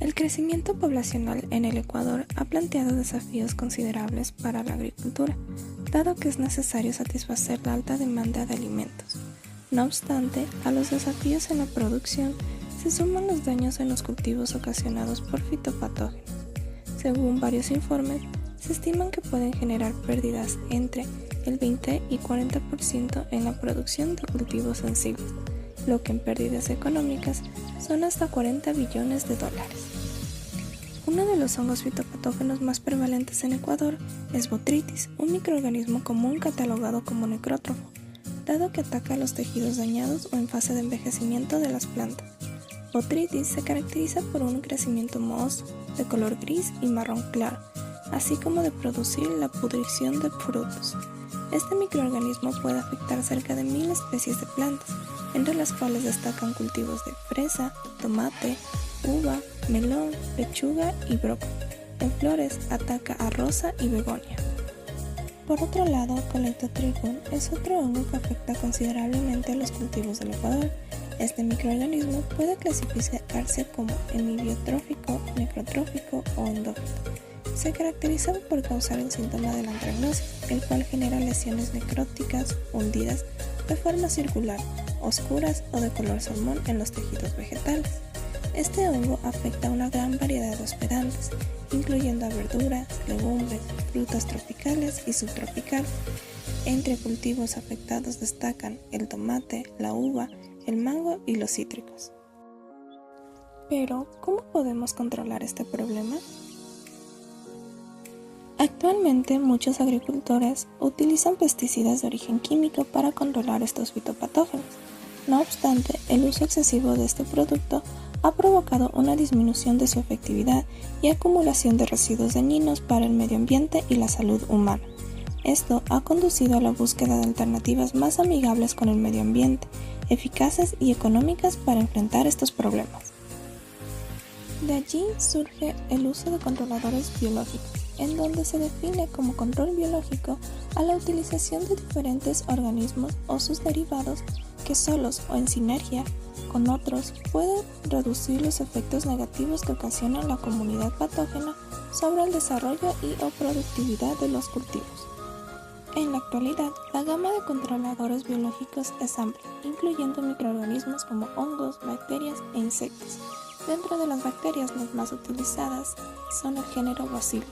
El crecimiento poblacional en el Ecuador ha planteado desafíos considerables para la agricultura, dado que es necesario satisfacer la alta demanda de alimentos. No obstante, a los desafíos en la producción se suman los daños en los cultivos ocasionados por fitopatógenos. Según varios informes, se estiman que pueden generar pérdidas entre el 20 y 40% en la producción de cultivos sensibles, lo que en pérdidas económicas son hasta 40 billones de dólares. Uno de los hongos fitopatógenos más prevalentes en Ecuador es Botrytis, un microorganismo común catalogado como necrótrofo, dado que ataca a los tejidos dañados o en fase de envejecimiento de las plantas. Botrytis se caracteriza por un crecimiento mohoso, de color gris y marrón claro, así como de producir la pudrición de frutos. Este microorganismo puede afectar cerca de 1000 especies de plantas, entre las cuales destacan cultivos de fresa, tomate, uva, melón, lechuga y brócoli. En flores ataca a rosa y begonia. Por otro lado, Colectotrichum es otro hongo que afecta considerablemente a los cultivos del Ecuador. Este microorganismo puede clasificarse como hemibiotrófico, necrotrófico o endófito. Se caracteriza por causar el síntoma de la antragnosis, el cual genera lesiones necróticas hundidas de forma circular, oscuras o de color salmón en los tejidos vegetales. Este hongo afecta a una gran variedad de hospedantes, incluyendo a verduras, legumbres, frutas tropicales y subtropicales. Entre cultivos afectados destacan el tomate, la uva, el mango y los cítricos. Pero, ¿cómo podemos controlar este problema? Actualmente, muchos agricultores utilizan pesticidas de origen químico para controlar estos fitopatógenos. No obstante, el uso excesivo de este producto ha provocado una disminución de su efectividad y acumulación de residuos dañinos para el medio ambiente y la salud humana. Esto ha conducido a la búsqueda de alternativas más amigables con el medio ambiente, eficaces y económicas para enfrentar estos problemas. De allí surge el uso de controladores biológicos, en donde se define como control biológico a la utilización de diferentes organismos o sus derivados que solos o en sinergia con otros pueden reducir los efectos negativos que ocasiona la comunidad patógena sobre el desarrollo y o productividad de los cultivos. En la actualidad, la gama de controladores biológicos es amplia, incluyendo microorganismos como hongos, bacterias e insectos. Dentro de las bacterias, las más utilizadas son el género Bacillus,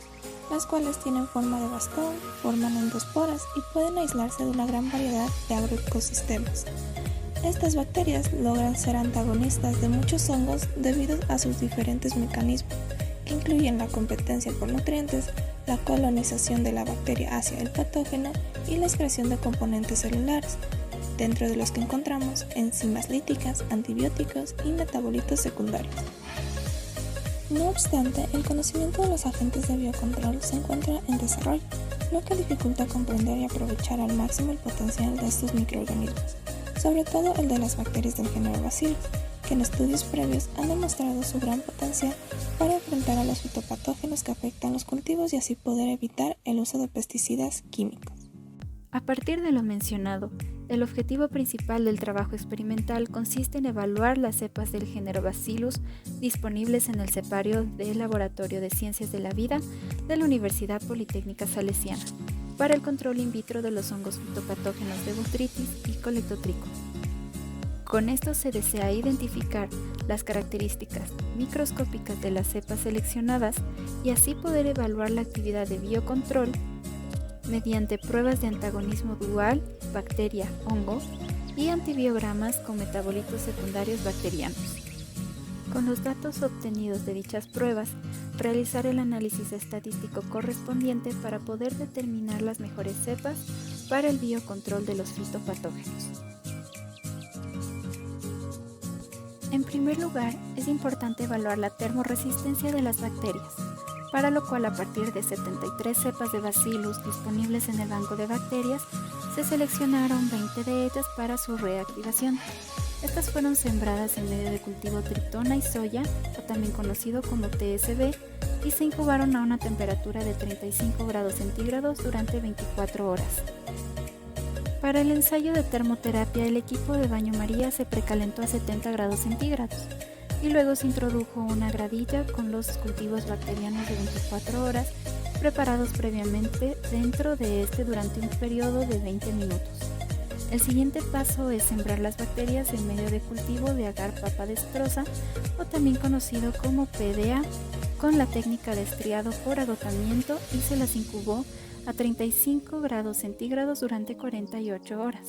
las cuales tienen forma de bastón, forman endosporas y pueden aislarse de una gran variedad de agroecosistemas. Estas bacterias logran ser antagonistas de muchos hongos debido a sus diferentes mecanismos, que incluyen la competencia por nutrientes, la colonización de la bacteria hacia el patógeno y la excreción de componentes celulares, dentro de los que encontramos enzimas líticas, antibióticos y metabolitos secundarios. No obstante, el conocimiento de los agentes de biocontrol se encuentra en desarrollo, lo que dificulta comprender y aprovechar al máximo el potencial de estos microorganismos, sobre todo el de las bacterias del género Bacillus, que en estudios previos han demostrado su gran potencial para enfrentar a los fitopatógenos que afectan los cultivos y así poder evitar el uso de pesticidas químicos. A partir de lo mencionado, el objetivo principal del trabajo experimental consiste en evaluar las cepas del género Bacillus disponibles en el cepario del Laboratorio de Ciencias de la Vida de la Universidad Politécnica Salesiana para el control in vitro de los hongos fitopatógenos de Botrytis y Colectotrichum. Con esto se desea identificar las características microscópicas de las cepas seleccionadas y así poder evaluar la actividad de biocontrol mediante pruebas de antagonismo dual, bacteria-hongo y antibiogramas con metabolitos secundarios bacterianos. Con los datos obtenidos de dichas pruebas, realizar el análisis estadístico correspondiente para poder determinar las mejores cepas para el biocontrol de los fitopatógenos. En primer lugar, es importante evaluar la termoresistencia de las bacterias, para lo cual a partir de 73 cepas de Bacillus disponibles en el banco de bacterias, se seleccionaron 20 de ellas para su reactivación. Estas fueron sembradas en medio de cultivo triptona y soya, o también conocido como TSB, y se incubaron a una temperatura de 35 grados centígrados durante 24 horas. Para el ensayo de termoterapia, el equipo de baño María se precalentó a 70 grados centígrados. y luego se introdujo una gradilla con los cultivos bacterianos de 24 horas preparados previamente dentro de este durante un periodo de 20 minutos. El siguiente paso es sembrar las bacterias en medio de cultivo de agar papadestrosa o también conocido como PDA con la técnica de estriado por agotamiento y se las incubó a 35 grados centígrados durante 48 horas.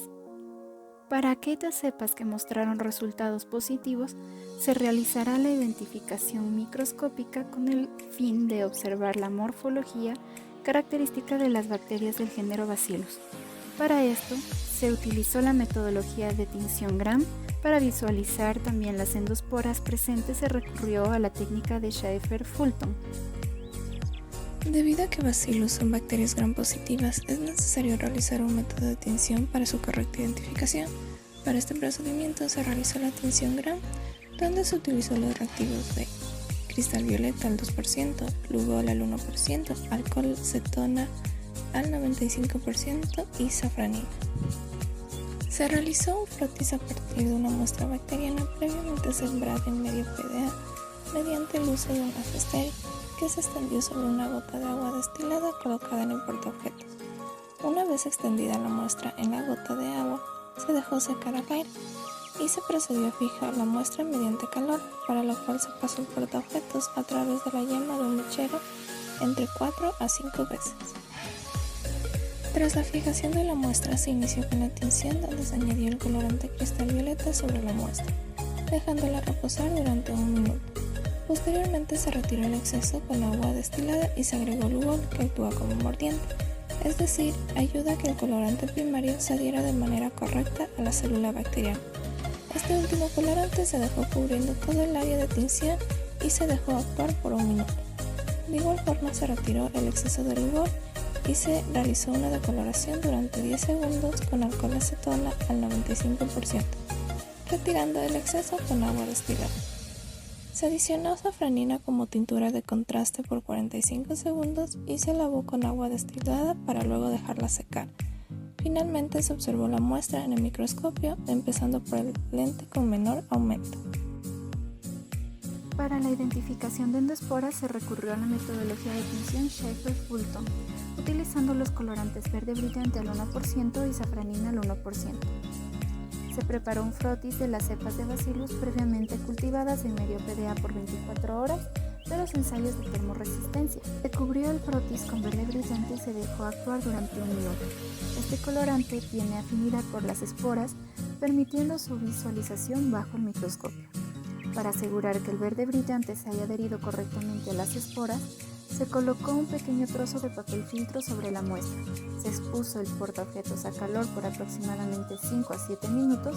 Para aquellas cepas que mostraron resultados positivos, se realizará la identificación microscópica con el fin de observar la morfología característica de las bacterias del género Bacillus. Para esto, se utilizó la metodología de tinción Gram. Para visualizar también las endosporas presentes se recurrió a la técnica de Schaefer-Fulton. Debido a que Bacillus son bacterias gram positivas, es necesario realizar un método de tinción para su correcta identificación. Para este procedimiento se realizó la tinción Gram, donde se utilizó los reactivos de cristal violeta al 2%, Lugol al 1%, alcohol cetona al 95% y safranina. Se realizó un frotis a partir de una muestra bacteriana previamente sembrada en medio PDA mediante el uso de un gas estéril que se extendió sobre una gota de agua destilada colocada en el portaobjetos. Una vez extendida la muestra en la gota de agua, se dejó secar al aire y se procedió a fijar la muestra mediante calor, para lo cual se pasó el portaobjetos a través de la llama de un mechero entre 4 a 5 veces. Tras la fijación de la muestra se inició con la tinción, donde se añadió el colorante cristal violeta sobre la muestra, dejándola reposar durante 1 minuto. Posteriormente se retiró el exceso con agua destilada y se agregó Lugol, que actúa como mordiente, es decir, ayuda a que el colorante primario se adhiera de manera correcta a la célula bacteriana. Este último colorante se dejó cubriendo todo el área de tinción y se dejó actuar por 1 minuto. De igual forma se retiró el exceso de Lugol y se realizó una decoloración durante 10 segundos con alcohol acetona al 95%, retirando el exceso con agua destilada. Se adicionó safranina como tintura de contraste por 45 segundos y se lavó con agua destilada para luego dejarla secar. Finalmente se observó la muestra en el microscopio, empezando por el lente con menor aumento. Para la identificación de endosporas se recurrió a la metodología de tinción Schaefer-Fulton, utilizando los colorantes verde brillante al 1% y safranina al 1%. Se preparó un frotis de las cepas de Bacillus previamente cultivadas en medio PDA por 24 horas de los ensayos de termoresistencia. Se cubrió el frotis con verde brillante y se dejó actuar durante 1 minuto. Este colorante tiene afinidad por las esporas, permitiendo su visualización bajo el microscopio. Para asegurar que el verde brillante se haya adherido correctamente a las esporas, se colocó un pequeño trozo de papel filtro sobre la muestra. Se expuso el portaobjetos a calor por aproximadamente 5 a 7 minutos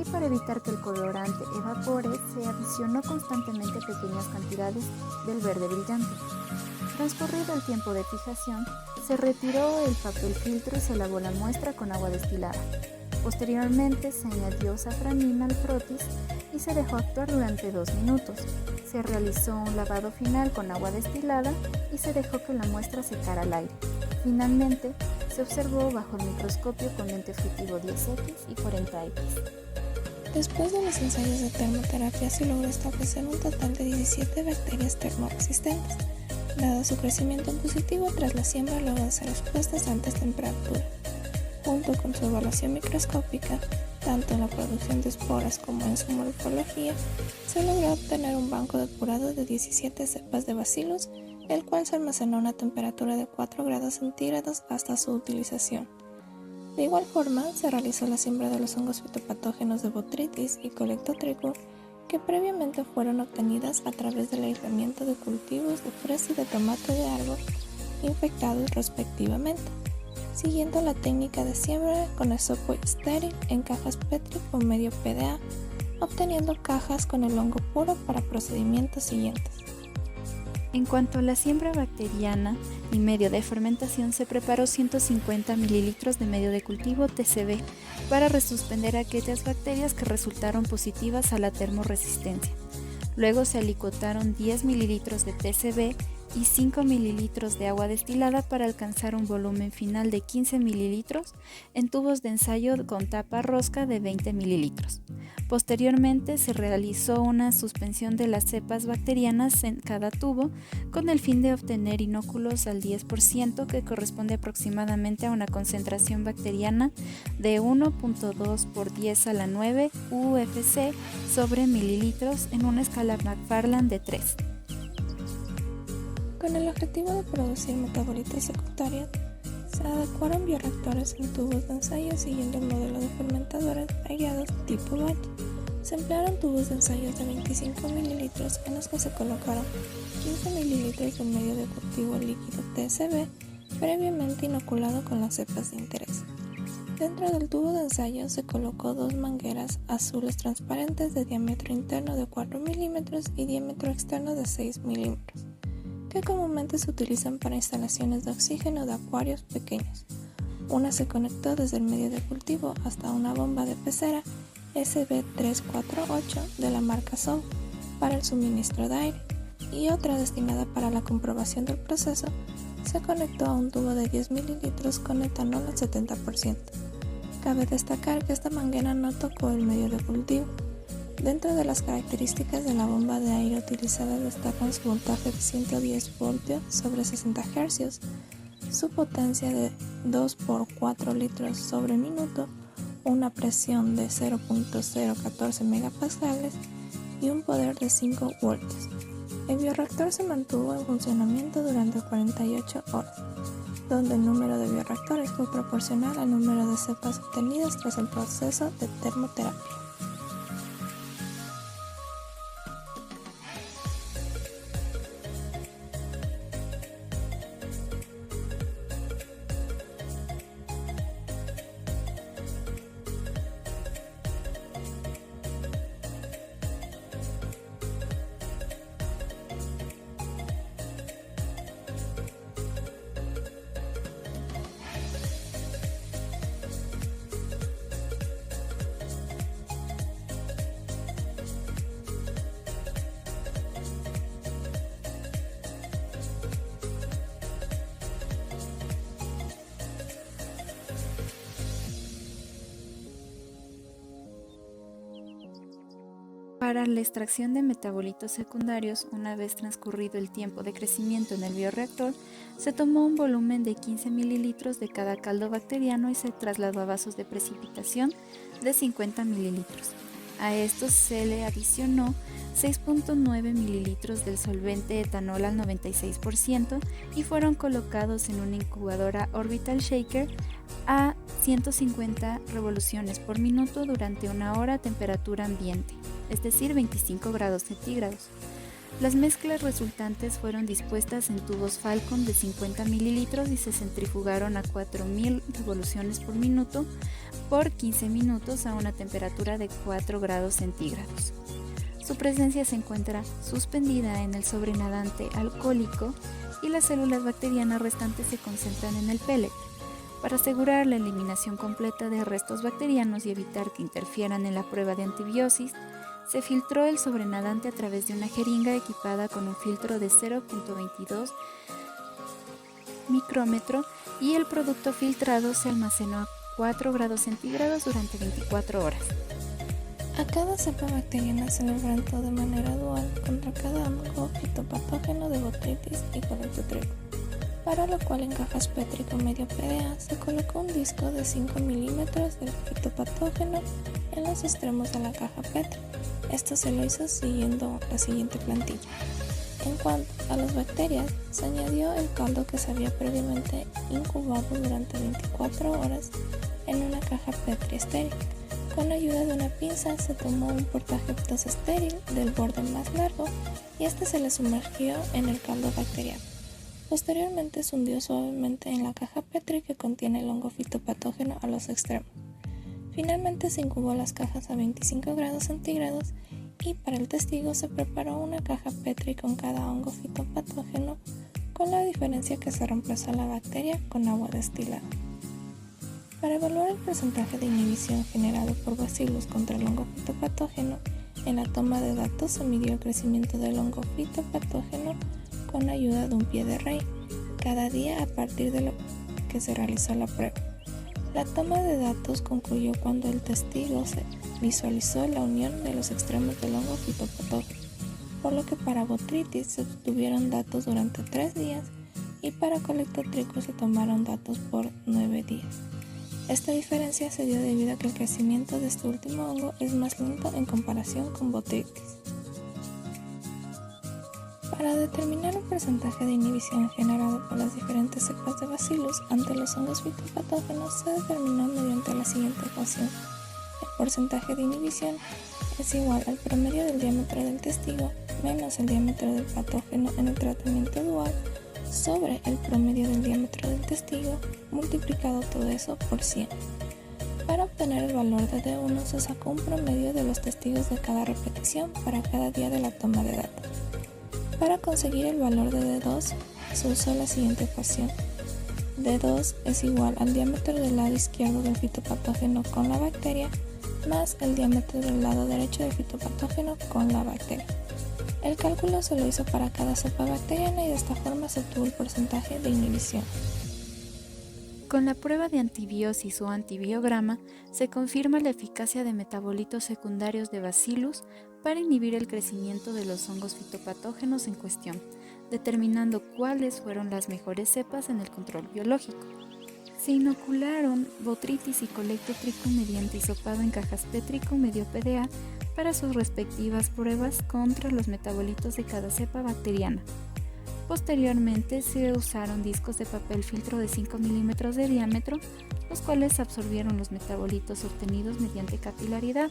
y para evitar que el colorante evapore, se adicionó constantemente pequeñas cantidades del verde brillante. Transcurrido el tiempo de fijación, se retiró el papel filtro y se lavó la muestra con agua destilada. Posteriormente se añadió safranina al frotis y se dejó actuar durante 2 minutos. Se realizó un lavado final con agua destilada y se dejó que la muestra secara al aire. Finalmente, se observó bajo el microscopio con lente objetivo 10X y 40X. Después de los ensayos de termoterapia se logró establecer un total de 17 bacterias termoresistentes, dado su crecimiento positivo tras la siembra luego de ser expuestas a altas temperaturas. Junto con su evaluación microscópica, tanto en la producción de esporas como en su morfología, se logró obtener un banco depurado de 17 cepas de Bacillus, el cual se almacenó a una temperatura de 4 grados centígrados hasta su utilización. De igual forma, se realizó la siembra de los hongos fitopatógenos de Botrytis y Colectotrichum, que previamente fueron obtenidas a través del aislamiento de cultivos de fresa y de tomate de árbol infectados respectivamente, siguiendo la técnica de siembra con esopo estéril en cajas Petri con medio PDA, obteniendo cajas con el hongo puro para procedimientos siguientes. En cuanto a la siembra bacteriana y medio de fermentación, se preparó 150 mililitros de medio de cultivo TCB para resuspender aquellas bacterias que resultaron positivas a la termoresistencia. Luego se alicuotaron 10 mililitros de TCB y 5 mililitros de agua destilada para alcanzar un volumen final de 15 mililitros en tubos de ensayo con tapa rosca de 20 mililitros. Posteriormente se realizó una suspensión de las cepas bacterianas en cada tubo con el fin de obtener inóculos al 10%, que corresponde aproximadamente a una concentración bacteriana de 1.2 por 10 a la 9 UFC sobre mililitros en una escala McFarland de 3. Con el objetivo de producir metabolitos secundarios, se adecuaron bioreactores en tubos de ensayo siguiendo el modelo de fermentadores aireados tipo batch. Se emplearon tubos de ensayos de 25 mililitros en los que se colocaron 15 mililitros de medio de cultivo líquido TSB previamente inoculado con las cepas de interés. Dentro del tubo de ensayo se colocó dos mangueras azules transparentes de diámetro interno de 4 milímetros y diámetro externo de 6 milímetros, que comúnmente se utilizan para instalaciones de oxígeno de acuarios pequeños. Una se conectó desde el medio de cultivo hasta una bomba de pecera SB348 de la marca SOM para el suministro de aire, y otra destinada para la comprobación del proceso se conectó a un tubo de 10 mililitros con etanol al 70%. Cabe destacar que esta manguera no tocó el medio de cultivo. Dentro de las características de la bomba de aire utilizada destacan su voltaje de 110 voltios sobre 60 Hz, su potencia de 2 por 4 litros sobre minuto, una presión de 0.014 megapascales y un poder de 5 voltios. El bioreactor se mantuvo en funcionamiento durante 48 horas, donde el número de bioreactores fue proporcional al número de cepas obtenidas tras el proceso de termoterapia. Para la extracción de metabolitos secundarios, una vez transcurrido el tiempo de crecimiento en el bioreactor, se tomó un volumen de 15 mililitros de cada caldo bacteriano y se trasladó a vasos de precipitación de 50 mililitros. A estos se le adicionó 6.9 mililitros del solvente etanol al 96% y fueron colocados en una incubadora Orbital Shaker a 150 revoluciones por minuto durante una hora a temperatura ambiente, es decir, 25 grados centígrados. Las mezclas resultantes fueron dispuestas en tubos Falcon de 50 mililitros y se centrifugaron a 4000 revoluciones por minuto por 15 minutos a una temperatura de 4 grados centígrados. Su presencia se encuentra suspendida en el sobrenadante alcohólico y las células bacterianas restantes se concentran en el pellet. Para asegurar la eliminación completa de restos bacterianos y evitar que interfieran en la prueba de antibiosis, se filtró el sobrenadante a través de una jeringa equipada con un filtro de 0.22 micrómetro y el producto filtrado se almacenó a 4 grados centígrados durante 24 horas. A cada cepa bacteriana se le enfrentó de manera dual contra cada hongo fitopatógeno de Botrytis y Coleotrichum, para lo cual en cajas Petri con medio PDA se colocó un disco de 5 milímetros del fitopatógeno en los extremos de la caja Petri. Esto se lo hizo siguiendo la siguiente plantilla. En cuanto a las bacterias, se añadió el caldo que se había previamente incubado durante 24 horas en una caja Petri estéril. Con la ayuda de una pinza se tomó un portaobjetos estéril del borde más largo y este se le sumergió en el caldo bacteriano. Posteriormente se hundió suavemente en la caja Petri que contiene el hongo fitopatógeno a los extremos. Finalmente se incubó las cajas a 25 grados centígrados y para el testigo se preparó una caja Petri con cada hongo fitopatógeno, con la diferencia que se reemplazó la bacteria con agua destilada. Para evaluar el porcentaje de inhibición generado por Bacillus contra el hongo fitopatógeno, en la toma de datos se midió el crecimiento del hongo fitopatógeno con ayuda de un pie de rey cada día a partir de lo que se realizó la prueba. La toma de datos concluyó cuando el testigo se visualizó la unión de los extremos del hongo fitopatógeno, por lo que para botrytis se obtuvieron datos durante 3 días y para colectotrichus se tomaron datos por 9 días. Esta diferencia se dio debido a que el crecimiento de este último hongo es más lento en comparación con botrytis. Para determinar un porcentaje de inhibición generado por las diferentes cepas de Bacillus ante los hongos fitopatógenos se determinó mediante la siguiente ecuación. El porcentaje de inhibición es igual al promedio del diámetro del testigo menos el diámetro del patógeno en el tratamiento dual sobre el promedio del diámetro del testigo multiplicado todo eso por 100. Para obtener el valor de D1 se sacó un promedio de los testigos de cada repetición para cada día de la toma de datos. Para conseguir el valor de D2 se usó la siguiente ecuación. D2 es igual al diámetro del lado izquierdo del fitopatógeno con la bacteria más el diámetro del lado derecho del fitopatógeno con la bacteria. El cálculo se lo hizo para cada cepa bacteriana y de esta forma se obtuvo el porcentaje de inhibición. Con la prueba de antibiosis o antibiograma se confirma la eficacia de metabolitos secundarios de Bacillus para inhibir el crecimiento de los hongos fitopatógenos en cuestión, determinando cuáles fueron las mejores cepas en el control biológico. Se inocularon botrytis y colectotrichum mediante hisopado en cajas Petri con medio PDA para sus respectivas pruebas contra los metabolitos de cada cepa bacteriana. Posteriormente se usaron discos de papel filtro de 5 milímetros de diámetro, los cuales absorbieron los metabolitos obtenidos mediante capilaridad,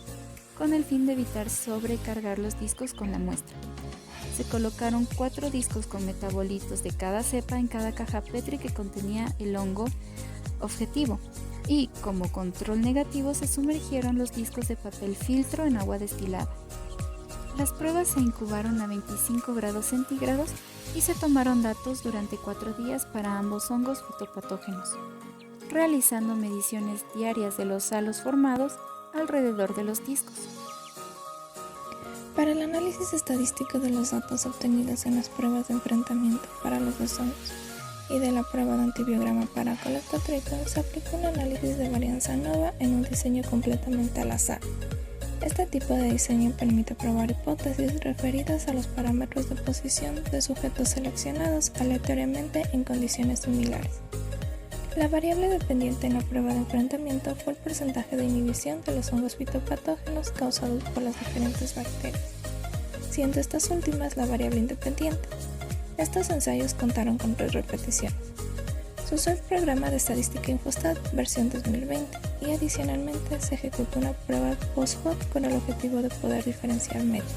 con el fin de evitar sobrecargar los discos con la muestra. Se colocaron 4 discos con metabolitos de cada cepa en cada caja Petri que contenía el hongo objetivo, y como control negativo se sumergieron los discos de papel filtro en agua destilada. Las pruebas se incubaron a 25 grados centígrados y se tomaron datos durante 4 días para ambos hongos fitopatógenos, realizando mediciones diarias de los halos formados alrededor de los discos. Para el análisis estadístico de los datos obtenidos en las pruebas de enfrentamiento para los dos hongos y de la prueba de antibiograma para colectotrichum, se aplicó un análisis de varianza nueva en un diseño completamente al azar. Este tipo de diseño permite probar hipótesis referidas a los parámetros de posición de sujetos seleccionados aleatoriamente en condiciones similares. La variable dependiente en la prueba de enfrentamiento fue el porcentaje de inhibición de los hongos fitopatógenos causados por las diferentes bacterias, siendo estas últimas la variable independiente. Estos ensayos contaron con 3 repeticiones. Se usó el programa de estadística Infostat versión 2020 y adicionalmente se ejecutó una prueba post-hoc con el objetivo de poder diferenciar medios,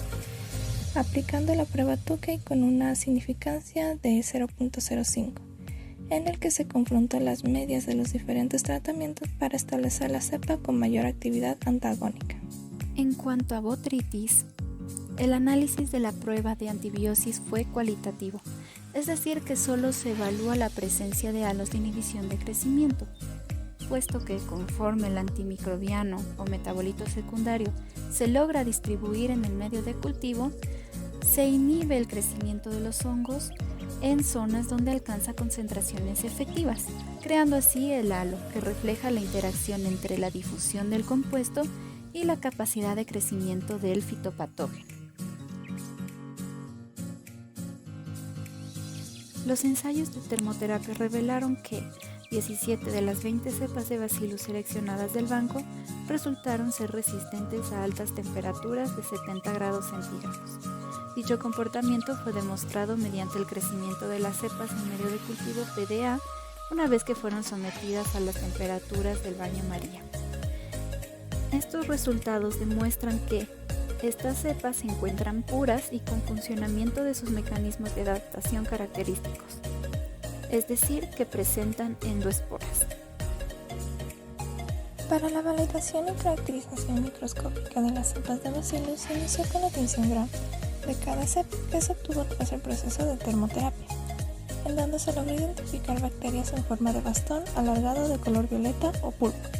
aplicando la prueba Tukey con una significancia de 0.05, en el que se confrontó las medias de los diferentes tratamientos para establecer la cepa con mayor actividad antagónica. En cuanto a botrytis, el análisis de la prueba de antibiosis fue cualitativo, es decir, que solo se evalúa la presencia de halos de inhibición de crecimiento, puesto que conforme el antimicrobiano o metabolito secundario se logra distribuir en el medio de cultivo, se inhibe el crecimiento de los hongos en zonas donde alcanza concentraciones efectivas, creando así el halo que refleja la interacción entre la difusión del compuesto y la capacidad de crecimiento del fitopatógeno. Los ensayos de termoterapia revelaron que 17 de las 20 cepas de Bacillus seleccionadas del banco resultaron ser resistentes a altas temperaturas de 70 grados centígrados. Dicho comportamiento fue demostrado mediante el crecimiento de las cepas en medio de cultivo PDA una vez que fueron sometidas a las temperaturas del baño María. Estos resultados demuestran que estas cepas se encuentran puras y con funcionamiento de sus mecanismos de adaptación característicos, es decir, que presentan endoesporas. Para la validación y caracterización microscópica de las cepas de Bacillus se inició con la tinción Gram de cada cepa que se obtuvo tras el proceso de termoterapia, en donde se logró identificar bacterias en forma de bastón alargado de color violeta o púrpura,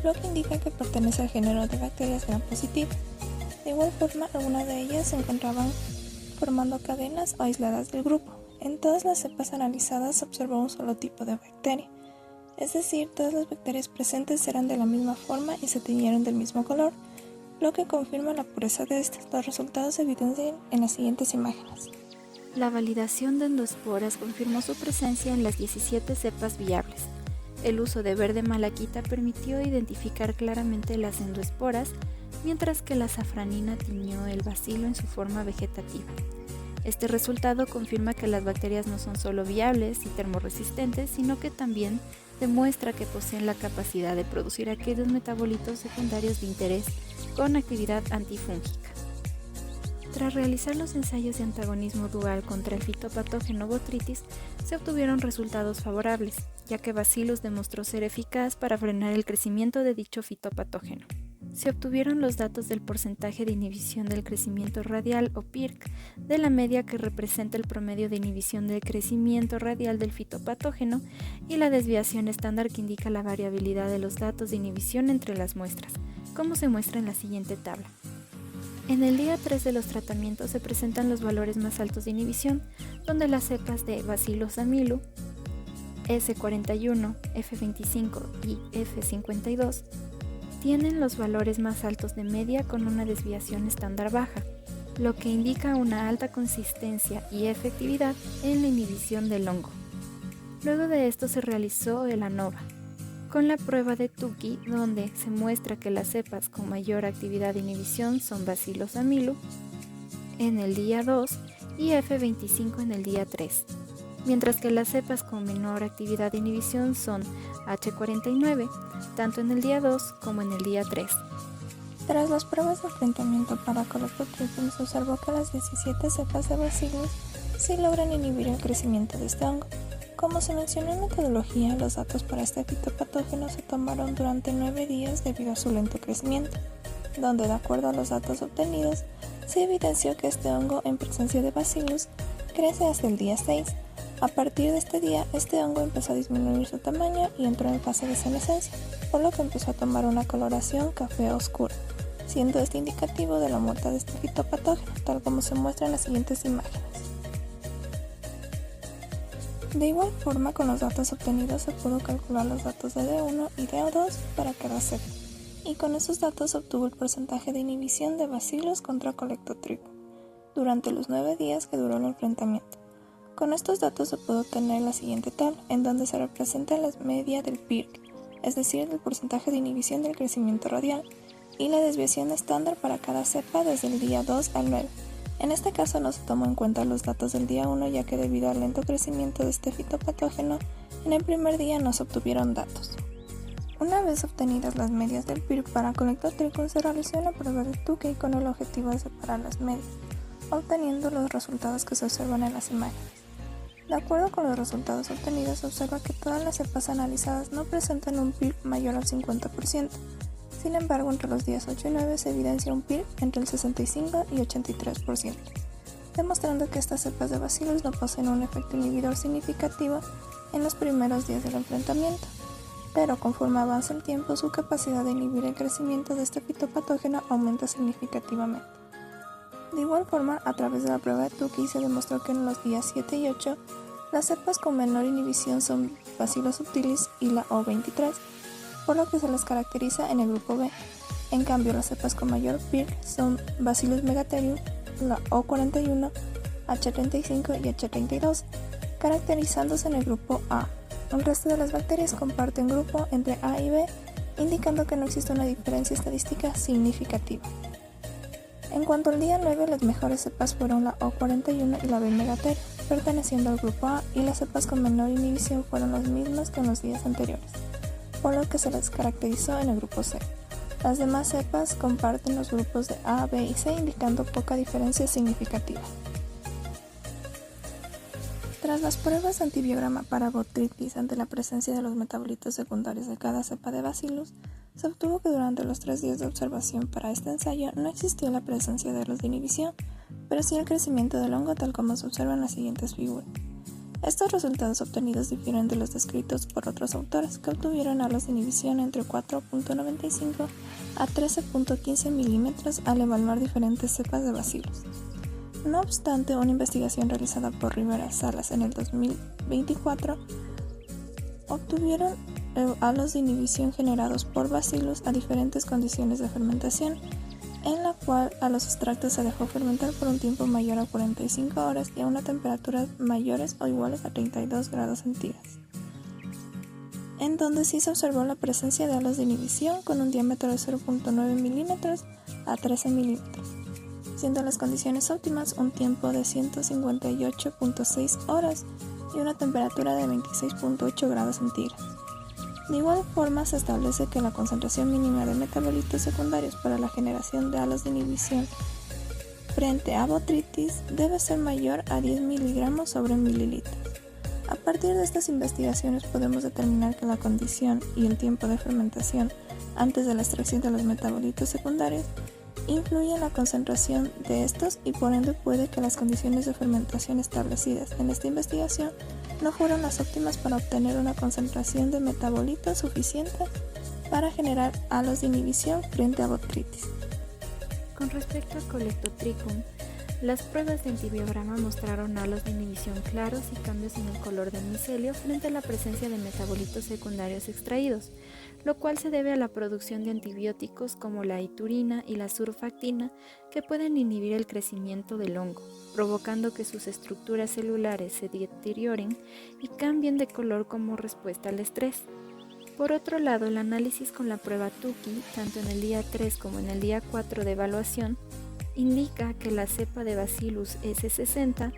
lo que indica que pertenece al género de bacterias Gram positivas. De igual forma, algunas de ellas se encontraban formando cadenas o aisladas del grupo, En todas las cepas analizadas se observó un solo tipo de bacteria, es decir, todas las bacterias presentes eran de la misma forma y se teñieron del mismo color, lo que confirma la pureza de estas. Los resultados se evidencian en las siguientes imágenes. La validación de endoesporas confirmó su presencia en las 17 cepas viables. El uso de verde malaquita permitió identificar claramente las endoesporas, mientras que la safranina tiñó el bacilo en su forma vegetativa. Este resultado confirma que las bacterias no son solo viables y termorresistentes, sino que también demuestra que poseen la capacidad de producir aquellos metabolitos secundarios de interés con actividad antifúngica. Tras realizar los ensayos de antagonismo dual contra el fitopatógeno Botrytis, se obtuvieron resultados favorables, ya que Bacillus demostró ser eficaz para frenar el crecimiento de dicho fitopatógeno. Se obtuvieron los datos del porcentaje de inhibición del crecimiento radial o PIRC de la media que representa el promedio de inhibición del crecimiento radial del fitopatógeno y la desviación estándar que indica la variabilidad de los datos de inhibición entre las muestras, como se muestra en la siguiente tabla. En el día 3 de los tratamientos se presentan los valores más altos de inhibición, donde las cepas de Bacillus amylu, S41, F25 y F52 tienen los valores más altos de media con una desviación estándar baja, lo que indica una alta consistencia y efectividad en la inhibición del hongo. Luego de esto se realizó el ANOVA, con la prueba de Tukey, donde se muestra que las cepas con mayor actividad de inhibición son Bacillus amylu en el día 2 y F25 en el día 3, mientras que las cepas con menor actividad de inhibición son H49, tanto en el día 2 como en el día 3. Tras las pruebas de enfrentamiento para Colletotrichum se observó que las 17 cepas de Bacillus sí logran inhibir el crecimiento de este hongo. Como se mencionó en metodología, los datos para este fitopatógeno se tomaron durante 9 días debido a su lento crecimiento, donde de acuerdo a los datos obtenidos, se evidenció que este hongo en presencia de Bacillus crece hasta el día 6. A partir de este día, este hongo empezó a disminuir su tamaño y entró en fase de senescencia, por lo que empezó a tomar una coloración café oscura, siendo este indicativo de la muerte de este fitopatógeno, tal como se muestra en las siguientes imágenes. De igual forma, con los datos obtenidos se pudo calcular los datos de D1 y D2 para cada cepa, y con esos datos se obtuvo el porcentaje de inhibición de Bacillus contra Colletotrichum durante los 9 días que duró el enfrentamiento. Con estos datos se pudo obtener la siguiente tabla, en donde se representa la media del PIRC, es decir, el porcentaje de inhibición del crecimiento radial, y la desviación estándar para cada cepa desde el día 2 al 9. En este caso no se tomó en cuenta los datos del día 1, ya que debido al lento crecimiento de este fitopatógeno, en el primer día no se obtuvieron datos. Una vez obtenidas las medias del PIRC para Colletotrichum, se realizó una prueba de Tukey con el objetivo de separar las medias, obteniendo los resultados que se observan en las imágenes. De acuerdo con los resultados obtenidos, se observa que todas las cepas analizadas no presentan un PIRC mayor al 50%. Sin embargo, entre los días 8 y 9 se evidencia un PIRC entre el 65 y 83%, demostrando que estas cepas de Bacillus no poseen un efecto inhibidor significativo en los primeros días del enfrentamiento, pero conforme avanza el tiempo, su capacidad de inhibir el crecimiento de este fitopatógeno aumenta significativamente. De igual forma, a través de la prueba de Tukey se demostró que en los días 7 y 8, las cepas con menor inhibición son Bacillus subtilis y la O23, por lo que se las caracteriza en el grupo B. En cambio, las cepas con mayor PIRC son Bacillus megaterium, la O41, H35 y H32, caracterizándose en el grupo A. El resto de las bacterias comparten grupo entre A y B, indicando que no existe una diferencia estadística significativa. En cuanto al día 9, las mejores cepas fueron la O41 y la B megaterium, perteneciendo al grupo A, y las cepas con menor inhibición fueron las mismas que en los días anteriores, por lo que se les caracterizó en el grupo C. Las demás cepas comparten los grupos de A, B y C, indicando poca diferencia significativa. Tras las pruebas de antibiograma para Botrytis ante la presencia de los metabolitos secundarios de cada cepa de Bacillus, se obtuvo que durante los 3 días de observación para este ensayo no existió la presencia de los de inhibición, pero sí el crecimiento del hongo tal como se observa en las siguientes figuras. Estos resultados obtenidos difieren de los descritos por otros autores, que obtuvieron halos de inhibición entre 4.95 a 13.15 milímetros al evaluar diferentes cepas de Bacillus. No obstante, una investigación realizada por Rivera Salas en el 2024 obtuvieron halos de inhibición generados por Bacillus a diferentes condiciones de fermentación, en la cual a los extractos se dejó fermentar por un tiempo mayor a 45 horas y a una temperatura mayores o iguales a 32 grados centígrados, en donde sí se observó la presencia de halos de inhibición con un diámetro de 0.9 milímetros a 13 milímetros, siendo las condiciones óptimas un tiempo de 158.6 horas y una temperatura de 26.8 grados centígrados. De igual forma, se establece que la concentración mínima de metabolitos secundarios para la generación de halos de inhibición frente a botrytis debe ser mayor a 10 miligramos sobre mililitros. A partir de estas investigaciones podemos determinar que la condición y el tiempo de fermentación antes de la extracción de los metabolitos secundarios influye en la concentración de estos y por ende puede que las condiciones de fermentación establecidas en esta investigación no fueron las óptimas para obtener una concentración de metabolitos suficiente para generar halos de inhibición frente a botrytis. Con respecto a Colectotrichum, las pruebas de antibiograma mostraron halos de inhibición claros y cambios en el color del micelio frente a la presencia de metabolitos secundarios extraídos, lo cual se debe a la producción de antibióticos como la iturina y la surfactina que pueden inhibir el crecimiento del hongo, provocando que sus estructuras celulares se deterioren y cambien de color como respuesta al estrés. Por otro lado, el análisis con la prueba Tukey, tanto en el día 3 como en el día 4 de evaluación, indica que la cepa de Bacillus S60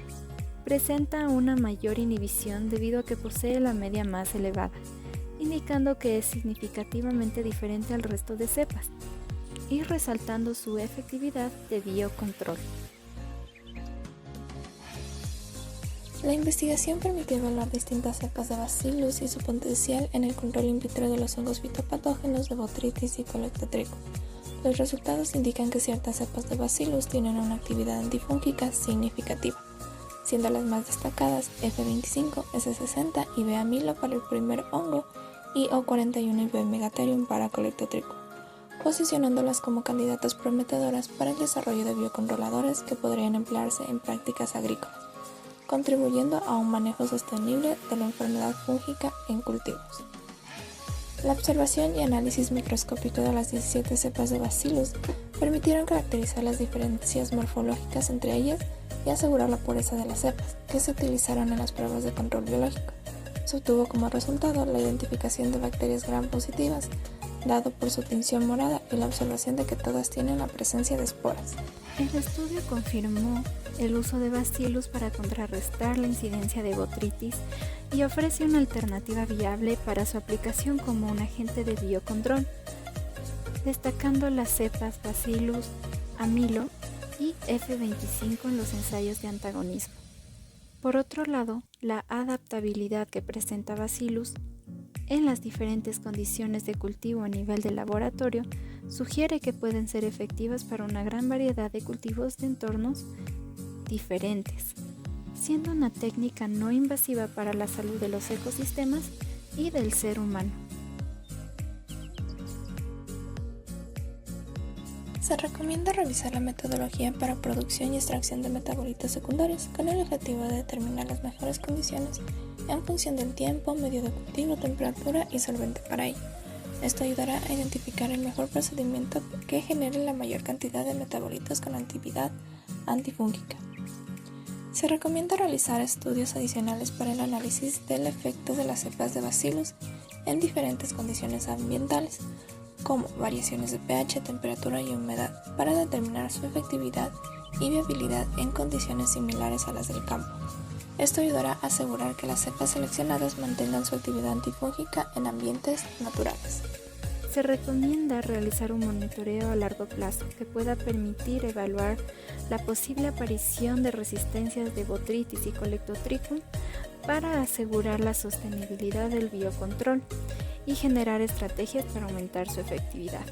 presenta una mayor inhibición debido a que posee la media más elevada, indicando que es significativamente diferente al resto de cepas y resaltando su efectividad de biocontrol. La investigación permitió evaluar distintas cepas de Bacillus y su potencial en el control in vitro de los hongos fitopatógenos de botrytis y Colectotrichum. Los resultados indican que ciertas cepas de Bacillus tienen una actividad antifúngica significativa, siendo las más destacadas F25, S60 y B. amilo para el primer hongo y O41 y B. megatherium para Colectotrichum, posicionándolas como candidatas prometedoras para el desarrollo de biocontroladores que podrían emplearse en prácticas agrícolas, contribuyendo a un manejo sostenible de la enfermedad fúngica en cultivos. La observación y análisis microscópico de las 17 cepas de Bacillus permitieron caracterizar las diferencias morfológicas entre ellas y asegurar la pureza de las cepas, que se utilizaron en las pruebas de control biológico. Se obtuvo como resultado la identificación de bacterias gram positivas, dado por su tinción morada y la observación de que todas tienen la presencia de esporas. El estudio confirmó el uso de Bacillus para contrarrestar la incidencia de botrytis y ofrece una alternativa viable para su aplicación como un agente de biocontrol, destacando las cepas Bacillus amilo y F25 en los ensayos de antagonismo. Por otro lado, la adaptabilidad que presenta Bacillus en las diferentes condiciones de cultivo a nivel de laboratorio sugiere que pueden ser efectivas para una gran variedad de cultivos de entornos diferentes, siendo una técnica no invasiva para la salud de los ecosistemas y del ser humano. Se recomienda revisar la metodología para producción y extracción de metabolitos secundarios con el objetivo de determinar las mejores condiciones en función del tiempo, medio de cultivo, temperatura y solvente para ello. Esto ayudará a identificar el mejor procedimiento que genere la mayor cantidad de metabolitos con actividad antifúngica. Se recomienda realizar estudios adicionales para el análisis del efecto de las cepas de Bacillus en diferentes condiciones ambientales, como variaciones de pH, temperatura y humedad, para determinar su efectividad y viabilidad en condiciones similares a las del campo. Esto ayudará a asegurar que las cepas seleccionadas mantengan su actividad antifúngica en ambientes naturales. Se recomienda realizar un monitoreo a largo plazo que pueda permitir evaluar la posible aparición de resistencias de botrytis y Colectotrichum para asegurar la sostenibilidad del biocontrol y generar estrategias para aumentar su efectividad.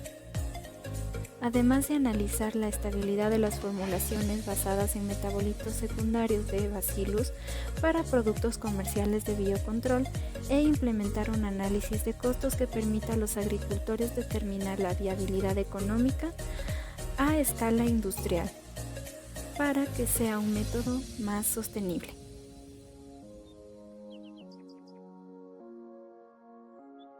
Además de analizar la estabilidad de las formulaciones basadas en metabolitos secundarios de Bacillus para productos comerciales de biocontrol e implementar un análisis de costos que permita a los agricultores determinar la viabilidad económica a escala industrial. para que sea un método más sostenible.